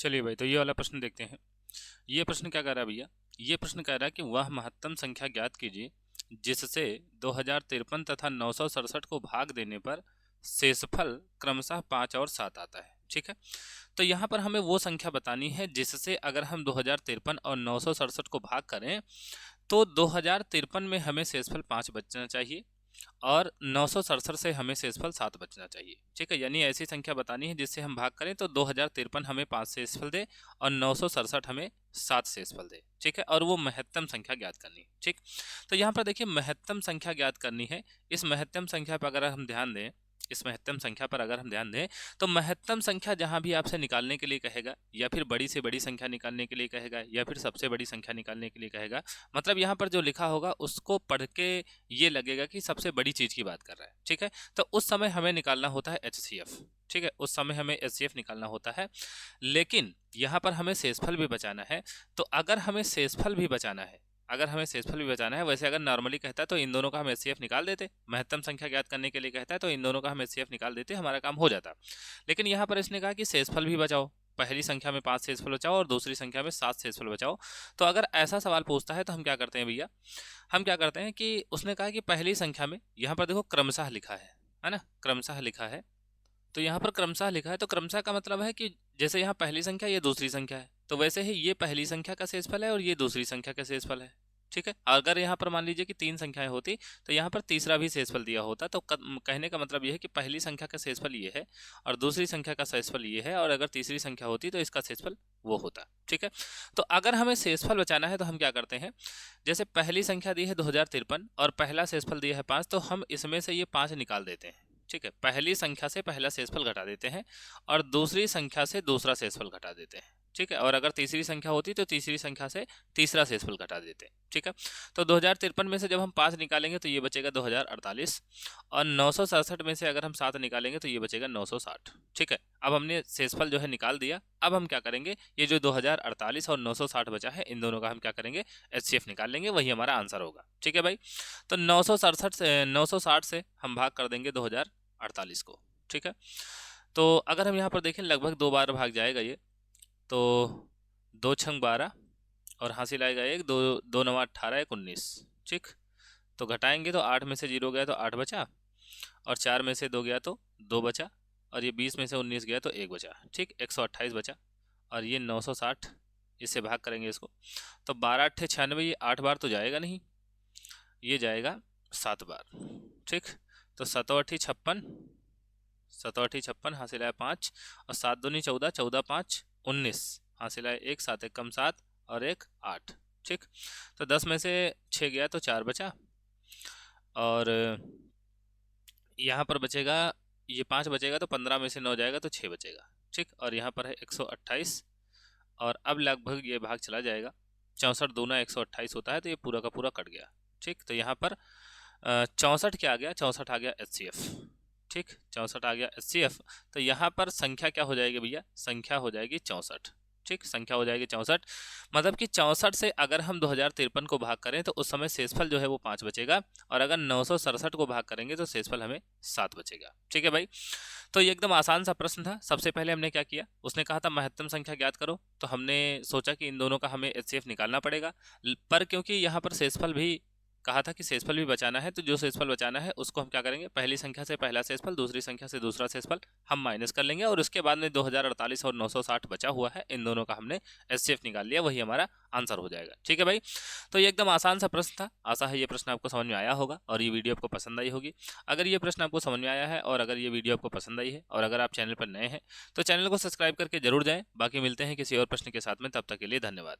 चलिए भाई, तो ये वाला प्रश्न देखते हैं। ये प्रश्न क्या कह रहा है भैया? ये प्रश्न कह रहा है कि वह महत्तम संख्या ज्ञात कीजिए जिससे 2053 तथा 967 को भाग देने पर शेषफल क्रमशः 5 और 7 आता है। ठीक है, तो यहाँ पर हमें वो संख्या बतानी है जिससे अगर हम 2053 और 967 को भाग करें तो 2053 में हमें शेषफल 5 बचना चाहिए और 967 से हमें शेषफल 7 बचना चाहिए। ठीक है, यानी ऐसी संख्या बतानी है जिससे हम भाग करें तो 2053 हमें 5 शेषफल दे और 967 हमें 7 शेषफल दे। ठीक है, और वो महत्तम संख्या ज्ञात करनी है। ठीक, तो यहाँ पर देखिए महत्तम संख्या ज्ञात करनी है। इस महत्तम संख्या पर अगर हम ध्यान दें तो महत्तम संख्या जहां भी आपसे निकालने के लिए कहेगा या फिर बड़ी से बड़ी संख्या निकालने के लिए कहेगा या फिर सबसे बड़ी संख्या निकालने के लिए कहेगा, मतलब यहाँ पर जो लिखा होगा उसको पढ़ के ये लगेगा कि सबसे बड़ी चीज की बात कर रहा है। ठीक है, तो उस समय हमें निकालना होता है HCF। ठीक है, उस समय हमें HCF निकालना होता है, लेकिन यहाँ पर हमें शेषफल भी बचाना है। तो अगर हमें शेषफल भी बचाना है, वैसे अगर नॉर्मली कहता है तो इन दोनों का हम HCF निकाल देते, महत्तम संख्या ज्ञात करने के लिए कहता है तो इन दोनों का हम HCF निकाल देते, हमारा काम हो जाता। लेकिन यहाँ पर इसने कहा कि शेषफल भी बचाओ, पहली संख्या में 5 शेषफल बचाओ और दूसरी संख्या में 7 शेषफल बचाओ। तो अगर ऐसा सवाल पूछता है तो हम क्या करते हैं भैया, हम क्या करते हैं कि उसने कहा कि पहली संख्या में, यहाँ पर देखो क्रमशः लिखा है ना, क्रमशः लिखा है, तो यहाँ पर क्रमशः लिखा है तो क्रमशः का मतलब है कि जैसे यहाँ पहली संख्या ये दूसरी संख्या है तो वैसे ही ये पहली संख्या का शेषफल है और ये दूसरी संख्या का शेषफल है। ठीक है, अगर यहाँ पर मान लीजिए कि 3 संख्याएं होती तो यहाँ पर तीसरा भी शेषफल दिया होता, तो कहने का मतलब ये है कि पहली संख्या का शेषफल ये है और दूसरी संख्या का शेषफल ये है, और अगर तीसरी संख्या होती तो इसका शेषफल वो होता। ठीक है, तो अगर हमें शेषफल बचाना है तो हम क्या करते हैं, जैसे पहली संख्या दी है 2053 और पहला शेषफल दिया है 5, तो हम इसमें से ये 5 निकाल देते हैं। ठीक है, पहली संख्या से पहला शेषफल घटा देते हैं और दूसरी संख्या से दूसरा शेषफल घटा देते हैं। ठीक है, और अगर तीसरी संख्या होती तो तीसरी संख्या से तीसरा शेषफल घटा देते हैं। ठीक है, तो 2053 में से जब हम 5 निकालेंगे तो ये बचेगा 2048 और 967 में से अगर हम 7 निकालेंगे तो ये बचेगा 960। ठीक है, अब हमने शेषफल जो है निकाल दिया। अब हम क्या करेंगे, ये जो 2048 और 960 बचा है इन दोनों का हम क्या करेंगे, HCF निकाल लेंगे, वही हमारा आंसर होगा। ठीक है भाई, तो 960 से हम भाग कर देंगे 2048 को। ठीक है, तो अगर हम यहाँ पर देखें लगभग 2 बार भाग जाएगा ये, तो 2 छंग 12 और हासिल आएगा 1, 2 9 18 1 19। ठीक, तो घटाएंगे तो 8 में से 0 गया तो 8 बचा और 4 में से 2 गया तो 2 बचा और ये 20 में से 19 गया तो 1 बचा। ठीक, 128 बचा और ये 960, इससे भाग करेंगे इसको तो 12 8 96, ये 8 बार तो जाएगा नहीं, ये जाएगा 7 बार। ठीक, तो 7 8 56 हासिल आया 5 और 7 दूनी 14, 14 5 19 हासिल आया 1, 7 1 कम 7 और 1 8। ठीक, तो 10 में से 6 गया तो 4 बचा और यहाँ पर बचेगा ये 5 बचेगा तो 15 में से 9 जाएगा तो 6 बचेगा। ठीक, और यहाँ पर है 128 और अब लगभग ये भाग चला जाएगा, 64 दूना 128 होता है तो ये पूरा का पूरा कट गया। ठीक, तो यहाँ पर 64 क्या आ गया, 64 आ गया HCF। ठीक, 64 आ गया HCF, तो यहाँ पर संख्या क्या हो जाएगी भैया, संख्या हो जाएगी 64। ठीक, संख्या हो जाएगी 64, मतलब कि 64 से अगर हम 2053 को भाग करें तो उस समय शेषफल जो है वो 5 बचेगा और अगर 967 को भाग करेंगे तो शेषफल हमें 7 बचेगा। ठीक है भाई, तो ये एकदम आसान सा प्रश्न था। सबसे पहले हमने क्या किया, उसने कहा था महत्तम संख्या ज्ञात करो, तो हमने सोचा कि इन दोनों का हमें HCF निकालना पड़ेगा, पर क्योंकि यहाँ पर शेषफल भी कहा था कि शेषफल भी बचाना है, तो जो शेषफल बचाना है उसको हम क्या करेंगे, पहली संख्या से पहला शेषफल, दूसरी संख्या से दूसरा शेषफल हम माइनस कर लेंगे और उसके बाद में 2048 और 960 बचा हुआ है, इन दोनों का हमने HCF निकाल लिया, वही हमारा आंसर हो जाएगा। ठीक है भाई, तो ये एकदम आसान सा प्रश्न था। आशा है ये प्रश्न आपको समझ में आया होगा और ये वीडियो आपको पसंद आई होगी। अगर ये प्रश्न आपको समझ में आया है और अगर ये वीडियो आपको पसंद आई है और अगर आप चैनल पर नए हैं तो चैनल को सब्सक्राइब करके जरूर जाएं। बाकी मिलते हैं किसी और प्रश्न के साथ में, तब तक के लिए धन्यवाद।